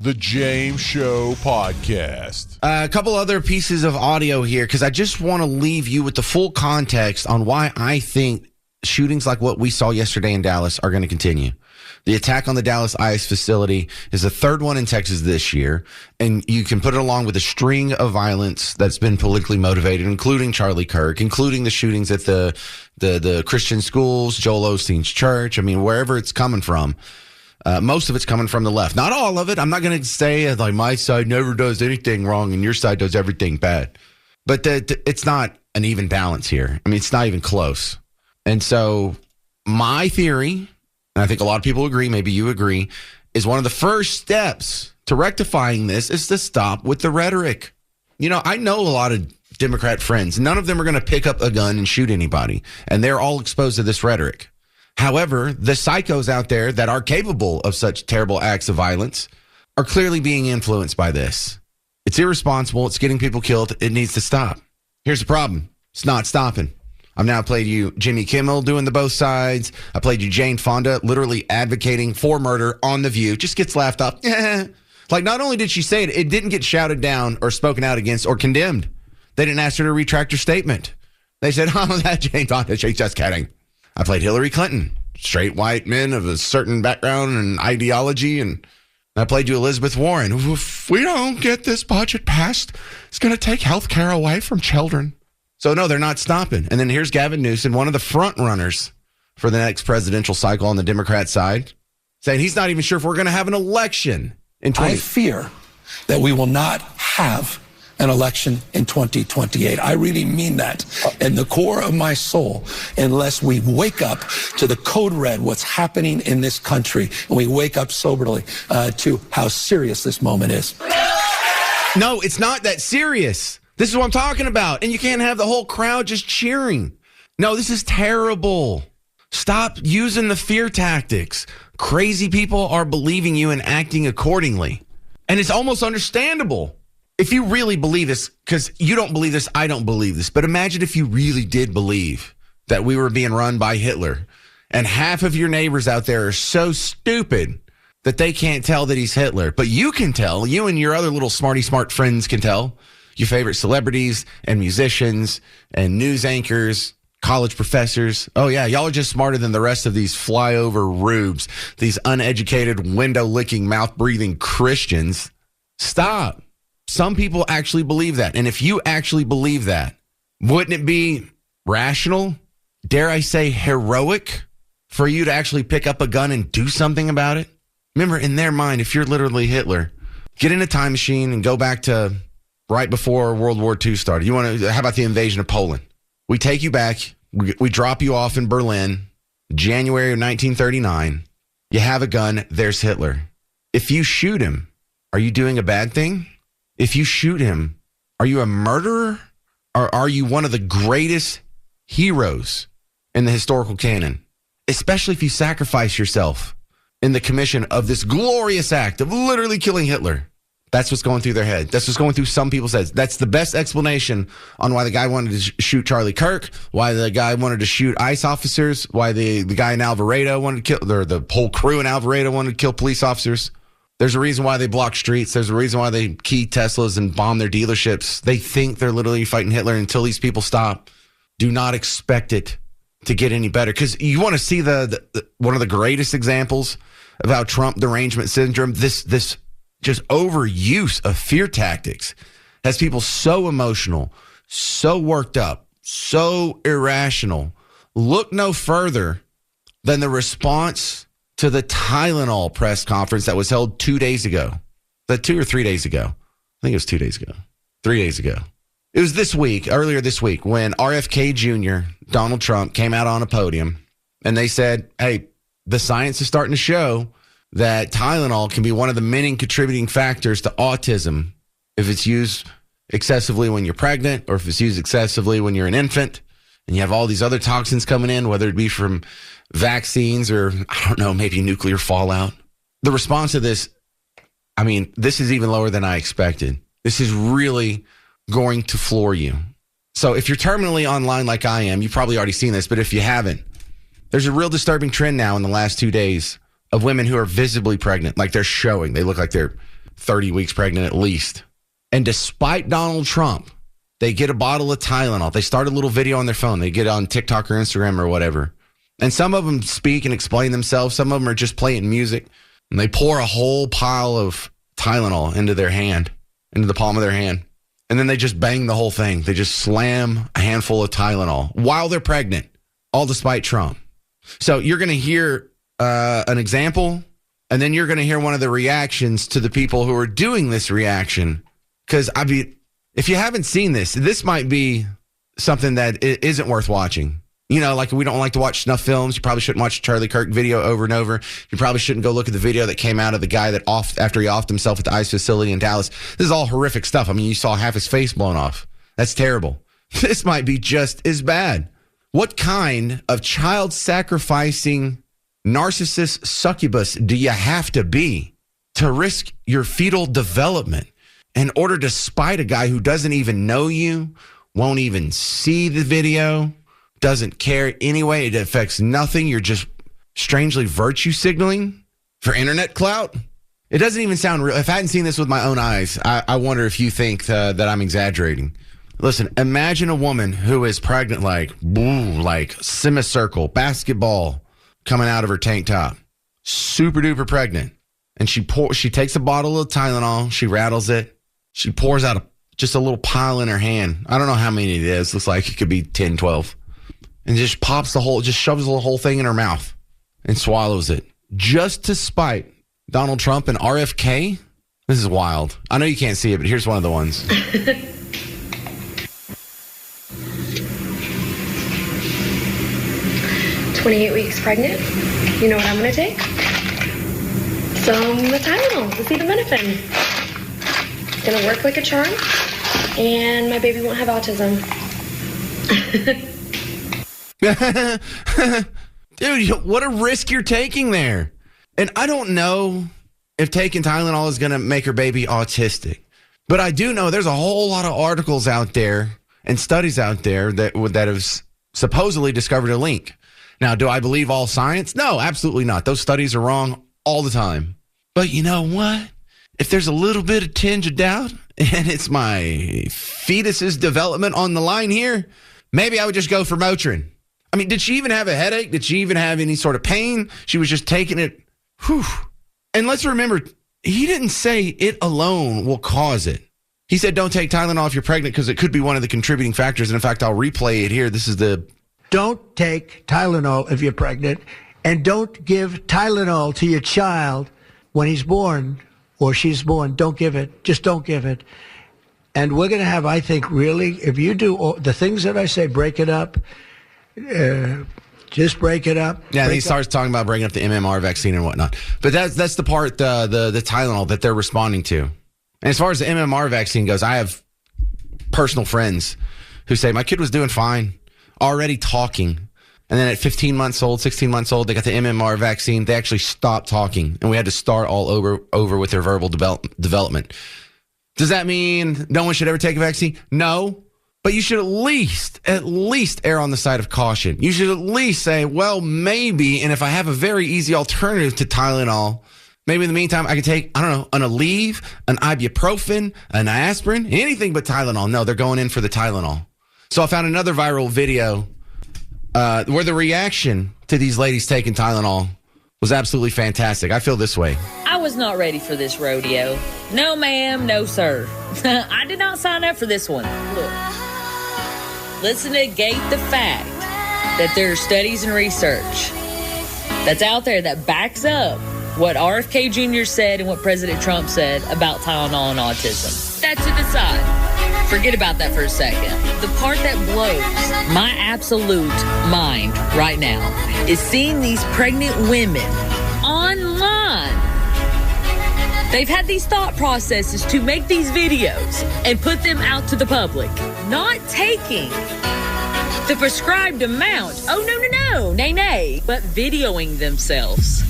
The James Show Podcast. A couple other pieces of audio here, because I just want to leave you with the full context on why I think shootings like what we saw yesterday in Dallas are going to continue. The attack on the Dallas ICE facility is the third one in Texas this year, and you can put it along with a string of violence that's been politically motivated, including Charlie Kirk, including the shootings at the Christian schools, Joel Osteen's church. I mean, wherever it's coming from. Most of it's coming from the left. Not all of it. I'm not going to say like my side never does anything wrong and your side does everything bad. But it's not an even balance here. I mean, it's not even close. And so my theory, and I think a lot of people agree, maybe you agree, is one of the first steps to rectifying this is to stop with the rhetoric. You know, I know a lot of Democrat friends. None of them are going to pick up a gun and shoot anybody. And they're all exposed to this rhetoric. However, the psychos out there that are capable of such terrible acts of violence are clearly being influenced by this. It's irresponsible. It's getting people killed. It needs to stop. Here's the problem. It's not stopping. I've now played you Jimmy Kimmel doing the both sides. I played you Jane Fonda literally advocating for murder on The View. Just gets laughed off. Like, not only did she say it, it didn't get shouted down or spoken out against or condemned. They didn't ask her to retract her statement. They said, oh, that Jane Fonda, she's just kidding. I played Hillary Clinton, straight white men of a certain background and ideology, and I played you Elizabeth Warren. If we don't get this budget passed, it's going to take health care away from children. So, no, they're not stopping. And then here's Gavin Newsom, one of the front runners for the next presidential cycle on the Democrat side, saying he's not even sure if we're going to have an election in 2020. I fear that we will not have an election in 2028. I really mean that in the core of my soul, unless we wake up to the code red, what's happening in this country, and we wake up soberly to how serious this moment is. No, it's not that serious. This is what I'm talking about. And you can't have the whole crowd just cheering. No, this is terrible. Stop using the fear tactics. Crazy people are believing you and acting accordingly. And it's almost understandable. If you really believe this, because you don't believe this, I don't believe this, but imagine if you really did believe that we were being run by Hitler, and half of your neighbors out there are so stupid that they can't tell that he's Hitler. But you can tell, you and your other little smarty smart friends can tell, your favorite celebrities and musicians and news anchors, college professors. Oh yeah, y'all are just smarter than the rest of these flyover rubes, these uneducated, window-licking, mouth-breathing Christians. Stop. Some people actually believe that. And if you actually believe that, wouldn't it be rational, dare I say heroic, for you to actually pick up a gun and do something about it? Remember, in their mind, if you're literally Hitler, get in a time machine and go back to right before World War II started. How about the invasion of Poland? We take you back. We drop you off in Berlin, January of 1939. You have a gun. There's Hitler. If you shoot him, are you doing a bad thing? If you shoot him, are you a murderer? Or are you one of the greatest heroes in the historical canon? Especially if you sacrifice yourself in the commission of this glorious act of literally killing Hitler. That's what's going through their head. That's what's going through some people's heads. That's the best explanation on why the guy wanted to shoot Charlie Kirk, why the guy wanted to shoot ICE officers, why the guy in Alvarado wanted to kill, or the whole crew in Alvarado wanted to kill police officers. There's a reason why they block streets. There's a reason why they key Teslas and bomb their dealerships. They think they're literally fighting Hitler until these people stop. Do not expect it to get any better. Because you want to see the one of the greatest examples of how Trump derangement syndrome, this just overuse of fear tactics, has people so emotional, so worked up, so irrational. Look no further than the response to the Tylenol press conference that was held 2 days ago. That 2 or 3 days ago. I think it was 2 days ago. 3 days ago. It was earlier this week, when RFK Jr., Donald Trump, came out on a podium and they said, hey, the science is starting to show that Tylenol can be one of the many contributing factors to autism if it's used excessively when you're pregnant, or if it's used excessively when you're an infant, and you have all these other toxins coming in, whether it be from vaccines or, I don't know, maybe nuclear fallout. The response to this, I mean, this is even lower than I expected. This is really going to floor you. So if you're terminally online like I am, you've probably already seen this, but if you haven't, there's a real disturbing trend now in the last 2 days of women who are visibly pregnant, like they're showing. They look like they're 30 weeks pregnant at least. And despite Donald Trump, they get a bottle of Tylenol. They start a little video on their phone. They get on TikTok or Instagram or whatever. And some of them speak and explain themselves. Some of them are just playing music. And they pour a whole pile of Tylenol into their hand, into the palm of their hand. And then they just bang the whole thing. They just slam a handful of Tylenol while they're pregnant, all despite Trump. So you're going to hear an example, and then you're going to hear one of the reactions to the people who are doing this reaction. Because, I mean, if you haven't seen this, this might be something that isn't worth watching. You know, like we don't like to watch snuff films. You probably shouldn't watch a Charlie Kirk video over and over. You probably shouldn't go look at the video that came out of the guy that after he offed himself at the ICE facility in Dallas. This is all horrific stuff. I mean, you saw half his face blown off. That's terrible. This might be just as bad. What kind of child-sacrificing narcissist succubus do you have to be to risk your fetal development in order to spite a guy who doesn't even know you, won't even see the video, doesn't care anyway? It affects nothing. You're just strangely virtue signaling for internet clout. It doesn't even sound real. If I hadn't seen this with my own eyes, I wonder if you think that I'm exaggerating. Listen, imagine a woman who is pregnant like semicircle, basketball coming out of her tank top. Super duper pregnant. And she takes a bottle of Tylenol. She rattles it. She pours out just a little pile in her hand. I don't know how many it is. Looks like it could be 10, 12. And just shoves the whole thing in her mouth and swallows it. Just to spite Donald Trump and RFK? This is wild. I know you can't see it, but here's one of the ones. 28 weeks pregnant. You know what I'm going to take? Some Tylenol, acetaminophen. It's going to work like a charm, and my baby won't have autism. Dude, what a risk you're taking there. And I don't know if taking Tylenol is going to make her baby autistic. But I do know there's a whole lot of articles out there and studies out there that have supposedly discovered a link. Now, do I believe all science? No, absolutely not. Those studies are wrong all the time. But you know what? If there's a little bit of tinge of doubt and it's my fetus's development on the line here, maybe I would just go for Motrin. I mean, did she even have a headache? Did she even have any sort of pain? She was just taking it. Whew. And let's remember, he didn't say it alone will cause it. He said don't take Tylenol if you're pregnant because it could be one of the contributing factors. And in fact, I'll replay it here. This is the... Don't take Tylenol if you're pregnant, and don't give Tylenol to your child when he's born or she's born. Don't give it. Just don't give it. And we're going to have, I think, really, if you do all the things that I say, break it up, just break it up. Yeah, and he starts talking about breaking up the MMR vaccine and whatnot. But that's the part, the Tylenol that they're responding to. And as far as the MMR vaccine goes, I have personal friends who say, my kid was doing fine, already talking. And then at 15 months old, 16 months old, they got the MMR vaccine. They actually stopped talking, and we had to start all over with their verbal development. Does that mean no one should ever take a vaccine? No. But you should at least err on the side of caution. You should at least say, well, maybe, and if I have a very easy alternative to Tylenol, maybe in the meantime, I could take, I don't know, an Aleve, an ibuprofen, an aspirin, anything but Tylenol. No, they're going in for the Tylenol. So I found another viral video where the reaction to these ladies taking Tylenol was absolutely fantastic. I feel this way. I was not ready for this rodeo. No, ma'am, no, sir. I did not sign up for this one. Look, let's negate the fact that there are studies and research that's out there that backs up what RFK Jr. said and what President Trump said about Tylenol and autism. That's to the side. Forget about that for a second. The part that blows my absolute mind right now is seeing these pregnant women online. They've had these thought processes to make these videos and put them out to the public, not taking the prescribed amount. Oh, no, nay, but videoing themselves,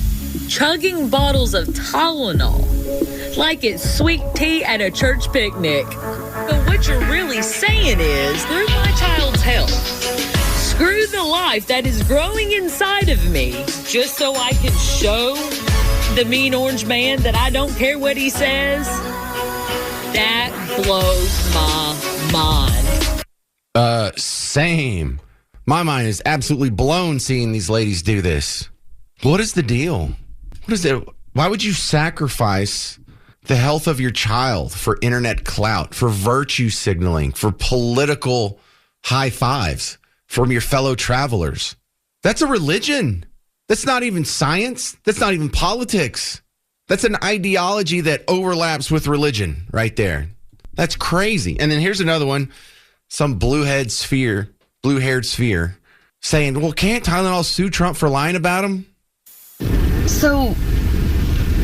chugging bottles of Tylenol like it's sweet tea at a church picnic. But what you're really saying is, through my child's health, screw the life that is growing inside of me just so I can show the mean orange man that I don't care what he says, that blows my mind. Same. My mind is absolutely blown seeing these ladies do this. What is the deal? What is it? Why would you sacrifice the health of your child for internet clout, for virtue signaling, for political high fives from your fellow travelers? That's a religion. That's not even science. That's not even politics. That's an ideology that overlaps with religion right there. That's crazy. And then here's another one. Some blue-haired sphere saying, well, can't Tylenol sue Trump for lying about him? So,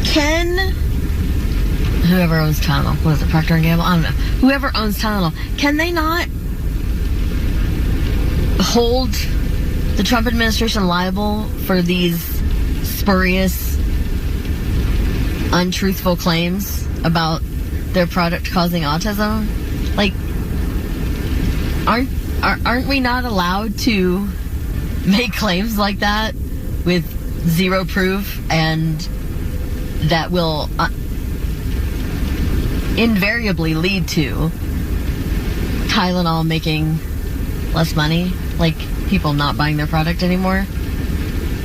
can whoever owns Tylenol, what is it, Procter & Gamble? I don't know. Whoever owns Tylenol, can they not hold the Trump administration liable for these spurious, untruthful claims about their product causing autism? Like, aren't we not allowed to make claims like that with zero proof, and that will invariably lead to Tylenol making less money, like people not buying their product anymore?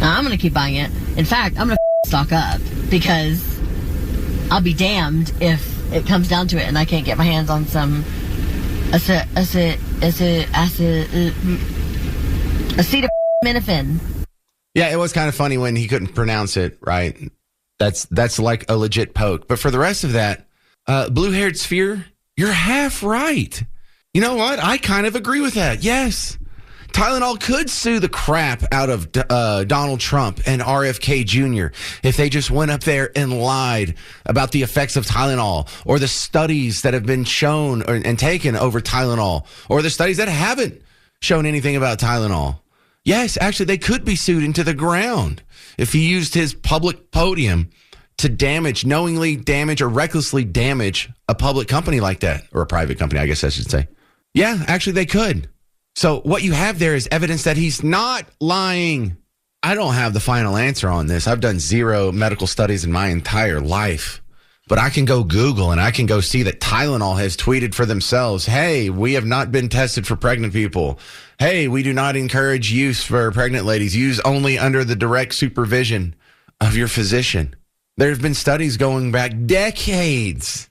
Now, I'm going to keep buying it. In fact, I'm going to stock up, because I'll be damned if it comes down to it and I can't get my hands on some acetaminophen. Yeah, it was kind of funny when he couldn't pronounce it right. That's like a legit poke. But for the rest of that, blue-haired sphere, you're half right. You know what? I kind of agree with that. Yes. Tylenol could sue the crap out of Donald Trump and RFK Jr. if they just went up there and lied about the effects of Tylenol, or the studies that have been shown and taken over Tylenol, or the studies that haven't shown anything about Tylenol. Yes, actually, they could be sued into the ground if he used his public podium to knowingly damage or recklessly damage a public company like that, or a private company, I guess I should say. Yeah, actually, they could. So what you have there is evidence that he's not lying. I don't have the final answer on this. I've done 0 medical studies in my entire life. But I can go Google and I can go see that Tylenol has tweeted for themselves, hey, we have not been tested for pregnant people. Hey, we do not encourage use for pregnant ladies. Use only under the direct supervision of your physician. There have been studies going back decades,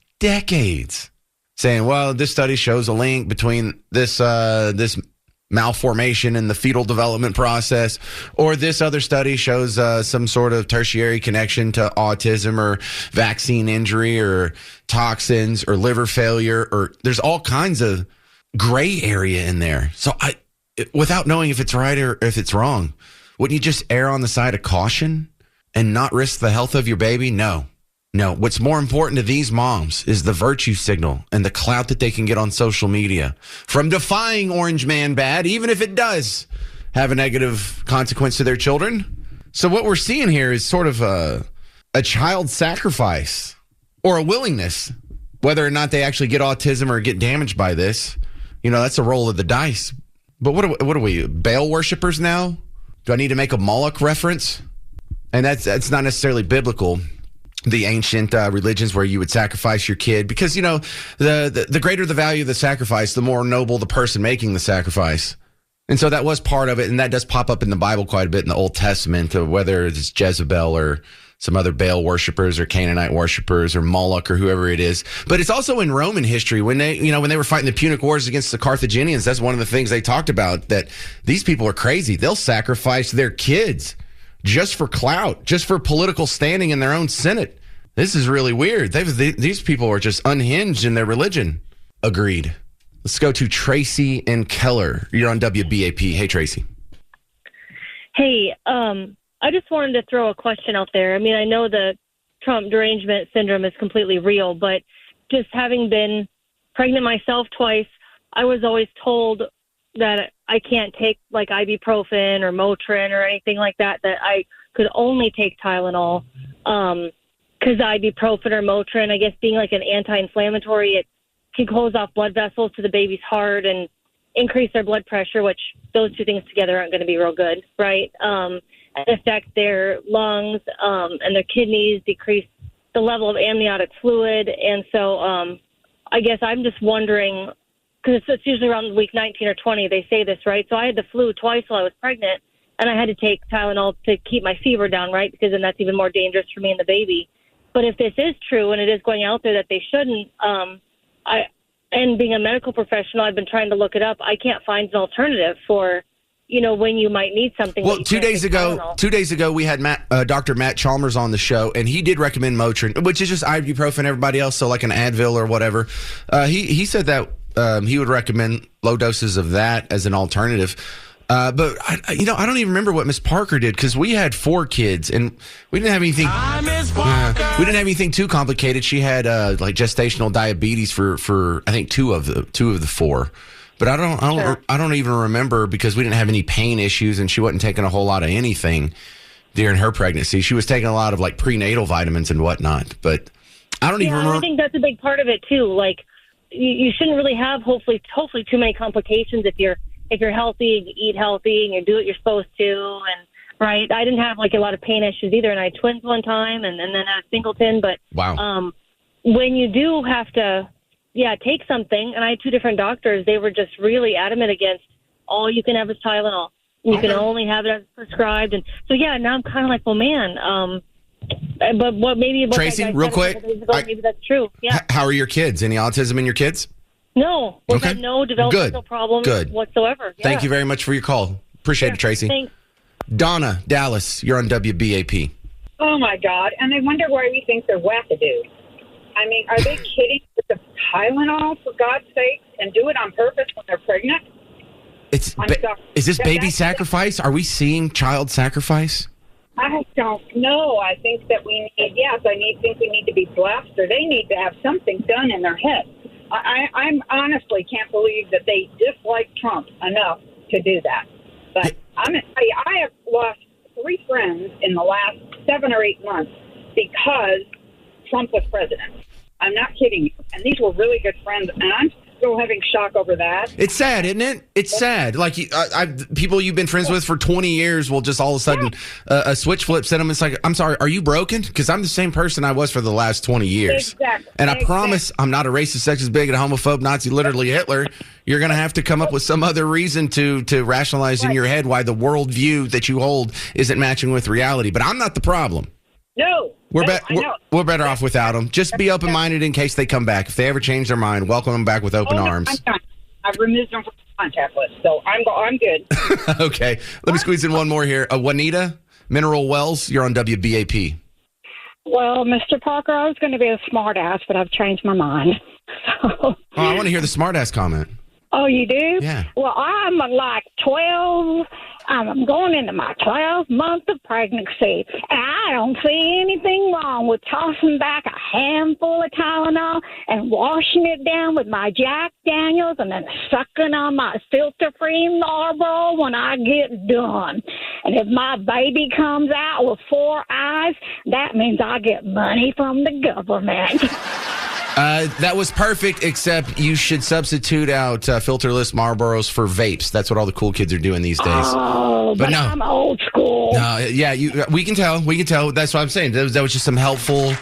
saying, well, this study shows a link between this malformation in the fetal development process, or this other study shows some sort of tertiary connection to autism or vaccine injury or toxins or liver failure, or there's all kinds of gray area in there. So without knowing if it's right or if it's wrong, wouldn't you just err on the side of caution and not risk the health of your baby? No. What's more important to these moms is the virtue signal and the clout that they can get on social media from defying Orange Man bad, even if it does have a negative consequence to their children. So what we're seeing here is sort of a child sacrifice, or a willingness, whether or not they actually get autism or get damaged by this. You know, that's a roll of the dice. But what are we, Baal worshipers now? Do I need to make a Moloch reference? And that's not necessarily biblical. The ancient religions where you would sacrifice your kid, because, you know, the greater the value of the sacrifice, the more noble the person making the sacrifice. And so that was part of it. And that does pop up in the Bible quite a bit in the Old Testament, whether it's Jezebel or some other Baal worshipers or Canaanite worshipers or Moloch or whoever it is. But it's also in Roman history when they were fighting the Punic Wars against the Carthaginians. That's one of the things they talked about, that these people are crazy. They'll sacrifice their kids just for clout, just for political standing in their own Senate. This is really weird. These people are just unhinged in their religion. Agreed. Let's go to Tracy and Keller. You're on WBAP. Hey, Tracy. Hey, I just wanted to throw a question out there. I mean, I know the Trump derangement syndrome is completely real, but just having been pregnant myself twice, I was always told that I can't take like ibuprofen or Motrin or anything like that I could only take Tylenol. Because ibuprofen or Motrin, I guess being like an anti-inflammatory, it can close off blood vessels to the baby's heart and increase their blood pressure, which those two things together aren't going to be real good, right? and affect their lungs and their kidneys, decrease the level of amniotic fluid. And so I guess I'm just wondering, because it's usually around week 19 or 20, they say this, right? So I had the flu twice while I was pregnant, and I had to take Tylenol to keep my fever down, right? Because then that's even more dangerous for me and the baby. But if this is true and it is going out there that they shouldn't, and being a medical professional, I've been trying to look it up. I can't find an alternative for, when you might need something. Well, 2 days ago, we had Dr. Matt Chalmers on the show, and he did recommend Motrin, which is just ibuprofen. Everybody else, so like an Advil or whatever. He said that he would recommend low doses of that as an alternative. But I don't even remember what Miss Parker did, because we had 4 kids and we didn't have anything. We didn't have anything too complicated. She had like gestational diabetes for I think two of the 4. But I don't even remember, because we didn't have any pain issues and she wasn't taking a whole lot of anything during her pregnancy. She was taking a lot of like prenatal vitamins and whatnot. But I don't even remember. I think that's a big part of it too. Like you shouldn't really have hopefully too many complications if you're healthy and you eat healthy and you do what you're supposed to. And right, I didn't have like a lot of pain issues either, and I had twins one time and then I had a singleton. But wow. When you do have to take something, and I had 2 different doctors, they were just really adamant against all you can have is Tylenol. You can only have it as prescribed. And so now I'm kind of like, well, man, but what maybe what Tracy, real quick, maybe that's true. Yeah. How are your kids? Any autism in your kids? No, we've had no developmental problems whatsoever. Yeah. Thank you very much for your call. Appreciate it, Tracy. Thanks. Donna, Dallas, you're on WBAP. Oh, my God. And I wonder why we think they're wackadoos. I mean, are they kidding with the Tylenol, for God's sake, and do it on purpose when they're pregnant? Is this baby sacrifice? Are we seeing child sacrifice? I don't know. I think that we think we need to be blessed, or they need to have something done in their head. I honestly can't believe that they dislike Trump enough to do that. But I'm going to tell you, I have lost 3 friends in the last 7 or 8 months because Trump was president. I'm not kidding you. And these were really good friends, and I'm still having shock over that. It's sad, isn't it? It's sad. Like people you've been friends with for 20 years will just all of a sudden a switch flips at them. It's like, I'm sorry, are you broken? Because I'm the same person I was for the last 20 years. Exactly. And I promise I'm not a racist, sexist, bigot, homophobe, Nazi, literally Hitler. You're going to have to come up with some other reason to rationalize in your head why the worldview that you hold isn't matching with reality. But I'm not the problem. No. We're better off without them. Just be open-minded in case they come back. If they ever change their mind, welcome them back with open arms. I'm done. I've removed them from the contact list, so I'm good. Okay. Let me squeeze in one more here. Juanita, Mineral Wells, you're on WBAP. Well, Mr. Parker, I was going to be a smart ass, but I've changed my mind. I want to hear the smart ass comment. Oh, you do? Yeah. Well, I'm like 12. I'm going into my 12th month of pregnancy, and I don't see anything wrong with tossing back a handful of Tylenol and washing it down with my Jack Daniels and then sucking on my filter-free Marlboro when I get done. And if my baby comes out with 4 eyes, that means I get money from the government. That was perfect, except you should substitute out filterless Marlboros for vapes. That's what all the cool kids are doing these days. Oh, but no. I'm old school. No, yeah, we can tell. We can tell. That's what I'm saying. That was just some helpful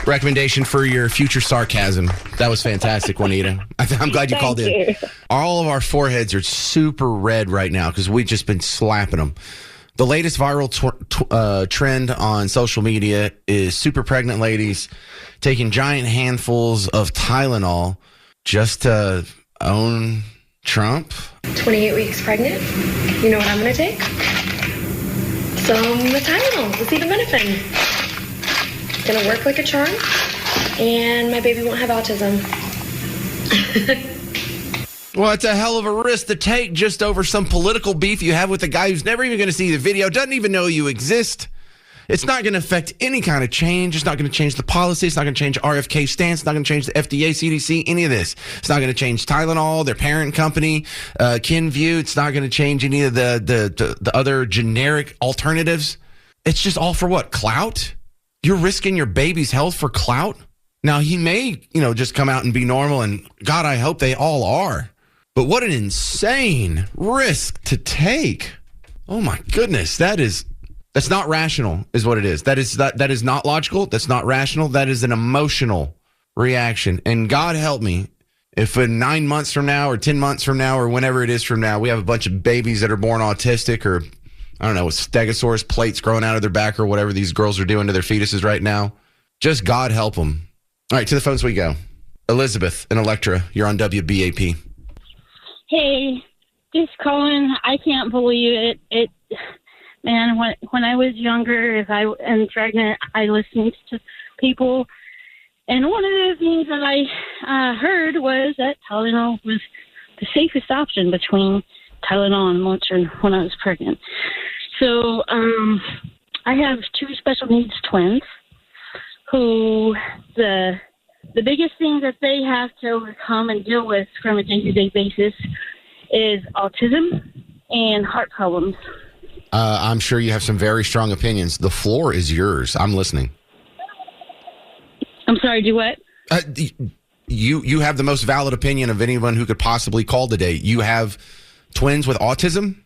recommendation for your future sarcasm. That was fantastic, Juanita. I'm glad you called in. All of our foreheads are super red right now because we've just been slapping them. The latest viral trend on social media is super pregnant ladies taking giant handfuls of Tylenol just to own Trump. 28 weeks pregnant. You know what I'm going to take? Some Tylenol, acetaminophen. It's going to work like a charm, and my baby won't have autism. Well, it's a hell of a risk to take just over some political beef you have with a guy who's never even going to see the video, doesn't even know you exist. It's not going to affect any kind of change. It's not going to change the policy. It's not going to change RFK's stance. It's not going to change the FDA, CDC, any of this. It's not going to change Tylenol, their parent company, Kenvue. It's not going to change any of the other generic alternatives. It's just all for what? Clout? You're risking your baby's health for clout? Now, he may, just come out and be normal, and God, I hope they all are. But what an insane risk to take. Oh, my goodness. That's That's not rational, is what it is. That is not logical. That's not rational. That is an emotional reaction. And God help me if in 9 months from now or 10 months from now or whenever it is from now, we have a bunch of babies that are born autistic or, I don't know, with stegosaurus plates growing out of their back or whatever these girls are doing to their fetuses right now. Just God help them. All right, to the phones we go. Elizabeth and Electra, you're on WBAP. Hey, just calling. I can't believe it. Man, when I was younger, if I am pregnant, I listened to people. And one of the things that I heard was that Tylenol was the safest option between Tylenol and Motrin when I was pregnant. So I have 2 special needs twins who the biggest thing that they have to overcome and deal with from a day-to-day basis is autism and heart problems. I'm sure you have some very strong opinions. The floor is yours. I'm listening. I'm sorry, do what? You have the most valid opinion of anyone who could possibly call today. You have twins with autism?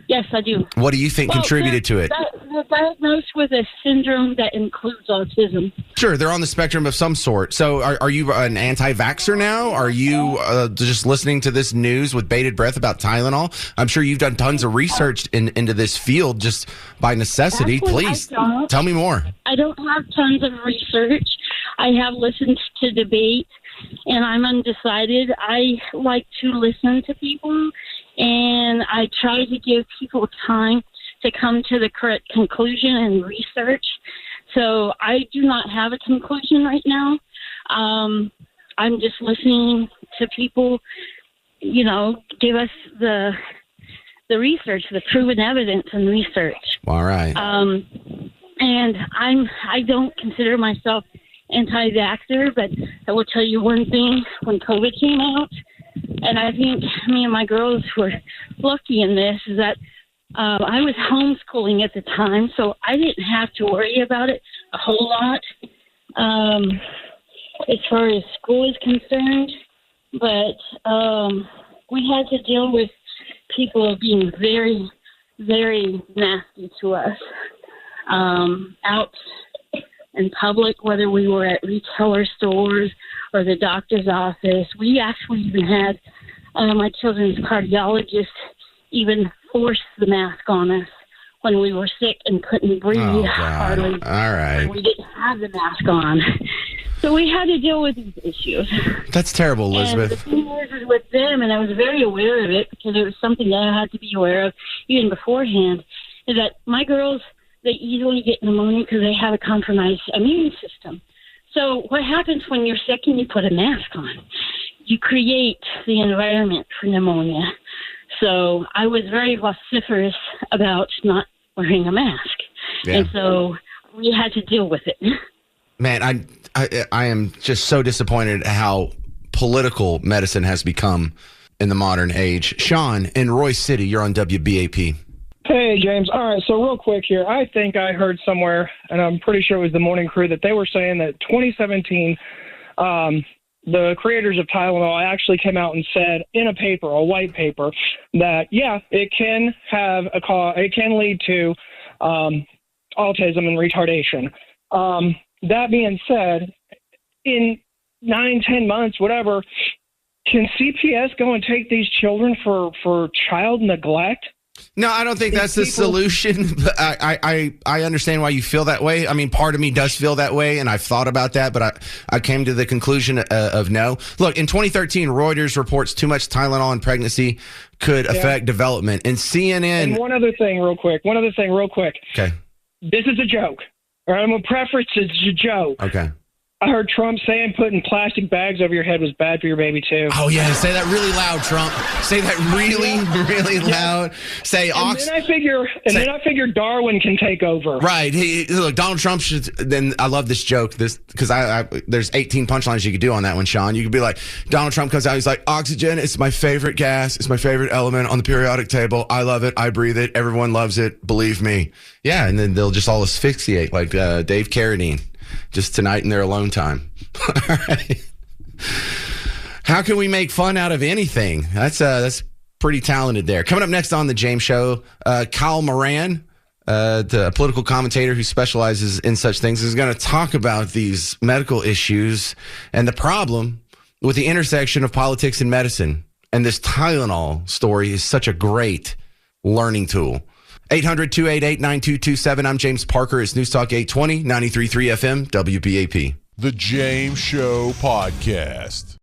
Yes, I do. What do you think contributed to it? They're diagnosed with a syndrome that includes autism. Sure, they're on the spectrum of some sort. So are you an anti-vaxxer now? Are you just listening to this news with bated breath about Tylenol? I'm sure you've done tons of research into this field just by necessity. Actually, Please, tell me more. I don't have tons of research. I have listened to debate, and I'm undecided. I like to listen to people, and I try to give people time to come to the correct conclusion and research. So I do not have a conclusion right now. I'm just listening to people, give us the research, the proven evidence and research. All right. And I don't consider myself anti-vaxxer, but I will tell you one thing. When COVID came out, and I think me and my girls were lucky in this, is that I was homeschooling at the time, so I didn't have to worry about it a whole lot as far as school is concerned. But we had to deal with people being very, very nasty to us out in public, whether we were at retailer stores or the doctor's office. We actually even had my children's cardiologist even force the mask on us when we were sick and couldn't breathe hardly. All right. We didn't have the mask on. So we had to deal with these issues. That's terrible, Elizabeth. And the thing is with them, and I was very aware of it because it was something that I had to be aware of even beforehand, is that my girls, they easily get pneumonia because they have a compromised immune system. So what happens when you're sick and you put a mask on? You create the environment for pneumonia. So I was very vociferous about not wearing a mask. Yeah. And so we had to deal with it. Man, I am just so disappointed at how political medicine has become in the modern age. Sean, in Royce City, you're on WBAP. Hey, James. All right, so real quick here. I think I heard somewhere, and I'm pretty sure it was the Morning Crew, that they were saying that 2017, the creators of Tylenol actually came out and said in a paper, a white paper, that, yeah, it can it can lead to autism and retardation. That being said, in 9-10 months, whatever, can CPS go and take these children for child neglect? No, I don't think that's the solution. I understand why you feel that way. I mean, part of me does feel that way, and I've thought about that, but I came to the conclusion of no. Look, in 2013, Reuters reports too much Tylenol in pregnancy could affect development. And CNN... And one other thing real quick. Okay. This is a joke. All right, I'm going to preface it's a joke. Okay. I heard Trump saying putting plastic bags over your head was bad for your baby, too. Oh, yeah. Say that really loud, Trump. Say that really, really loud. Say Then I figure Darwin can take over. Right. Look, Donald Trump should... Then I love this joke because there's 18 punchlines you could do on that one, Sean. You could be like, Donald Trump comes out, he's like, oxygen, it's my favorite gas. It's my favorite element on the periodic table. I love it. I breathe it. Everyone loves it. Believe me. Yeah, and then they'll just all asphyxiate like Dave Carradine. Just tonight in their alone time. All right. How can we make fun out of anything? That's pretty talented there. Coming up next on the James Show, Kyle Moran the political commentator who specializes in such things, is going to talk about these medical issues and the problem with the intersection of politics and medicine. And this Tylenol story is such a great learning tool. 800-288-9227. I'm James Parker. It's News Talk 820, 93.3 FM, WBAP. The James Show Podcast.